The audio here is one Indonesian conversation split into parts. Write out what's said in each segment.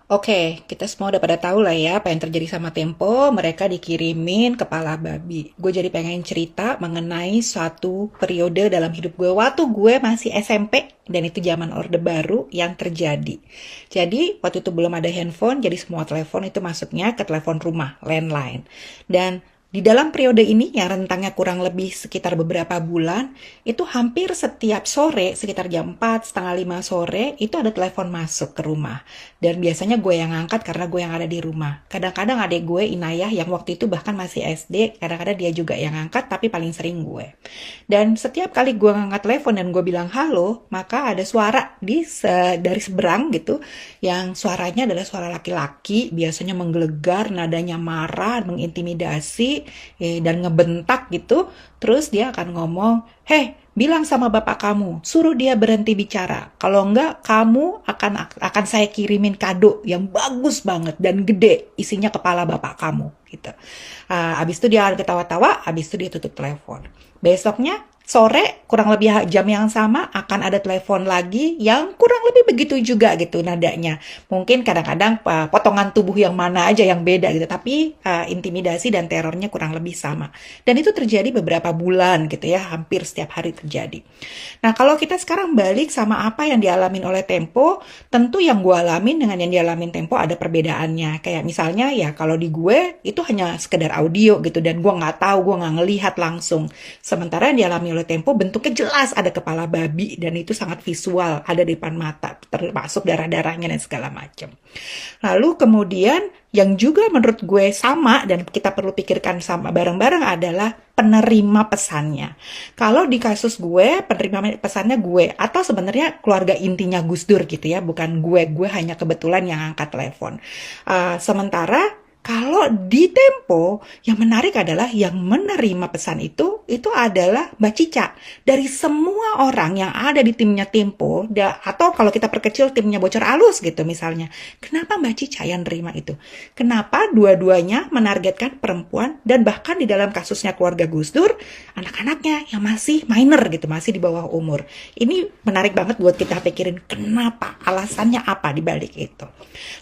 Oke, kita semua udah pada tahu lah ya apa yang terjadi sama Tempo. Mereka dikirimin kepala babi. Gue jadi pengen cerita mengenai suatu periode dalam hidup gue waktu gue masih SMP dan itu zaman Orde Baru yang terjadi. Jadi waktu itu belum ada handphone, jadi semua telepon itu masuknya ke telepon rumah, landline. Dan di dalam periode ini yang rentangnya kurang lebih sekitar beberapa bulan, itu hampir setiap sore, sekitar jam 4, setengah 5 sore, itu ada telepon masuk ke rumah. Dan biasanya gue yang ngangkat karena gue yang ada di rumah. Kadang-kadang adik gue, Inayah, yang waktu itu bahkan masih SD, kadang-kadang dia juga yang ngangkat, tapi paling sering gue. Dan setiap kali gue ngangkat telepon dan gue bilang halo, maka ada suara dari seberang gitu, yang suaranya adalah suara laki-laki, biasanya menggelegar, nadanya marah, mengintimidasi, dan ngebentak gitu. Terus dia akan ngomong, "Heh, bilang sama bapak kamu, suruh dia berhenti bicara. Kalau enggak, kamu akan saya kirimin kado yang bagus banget dan gede, isinya kepala bapak kamu." Gitu. Abis itu dia ketawa-tawa, abis itu dia tutup telepon. Besoknya sore kurang lebih jam yang sama akan ada telepon lagi yang kurang lebih begitu juga gitu nadanya. Mungkin kadang-kadang potongan tubuh yang mana aja yang beda gitu, tapi intimidasi dan terornya kurang lebih sama. Dan itu terjadi beberapa bulan gitu ya, hampir setiap hari terjadi. Nah, kalau kita sekarang balik sama apa yang dialamin oleh Tempo, tentu yang gue alamin dengan yang dialamin Tempo ada perbedaannya. Kayak misalnya ya kalau di gue itu hanya sekedar audio gitu dan gue nggak tahu, gue nggak ngelihat langsung. Sementara yang dialami oleh Tempo bentuknya jelas ada kepala babi dan itu sangat visual, ada di depan mata, termasuk darah-darahnya dan segala macam. Lalu kemudian yang juga menurut gue sama dan kita perlu pikirkan sama bareng-bareng adalah penerima pesannya. Kalau di kasus gue, penerima pesannya gue atau sebenarnya keluarga intinya Gus Dur gitu ya, bukan gue hanya kebetulan yang angkat telepon. Sementara kalau di Tempo, yang menarik adalah yang menerima pesan itu adalah Mbak Cica. Dari semua orang yang ada di timnya Tempo, atau kalau kita perkecil timnya Bocor Alus gitu misalnya, kenapa Mbak Cica yang nerima itu? Kenapa dua-duanya menargetkan perempuan dan bahkan di dalam kasusnya keluarga Gus Dur, anak-anaknya yang masih minor gitu, masih di bawah umur. Ini menarik banget buat kita pikirin kenapa, alasannya apa di balik itu.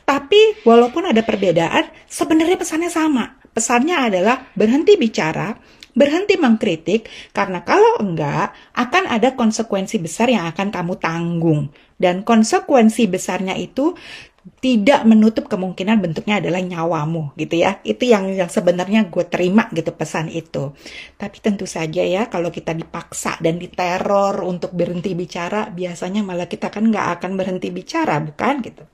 Tapi walaupun ada perbedaan, sebenarnya pesannya sama. Pesannya adalah berhenti bicara, berhenti mengkritik, karena kalau enggak akan ada konsekuensi besar yang akan kamu tanggung. Dan konsekuensi besarnya itu tidak menutup kemungkinan bentuknya adalah nyawamu gitu ya. Itu yang sebenarnya gue terima gitu pesan itu. Tapi tentu saja ya kalau kita dipaksa dan diteror untuk berhenti bicara, biasanya malah kita kan nggak akan berhenti bicara, bukan gitu.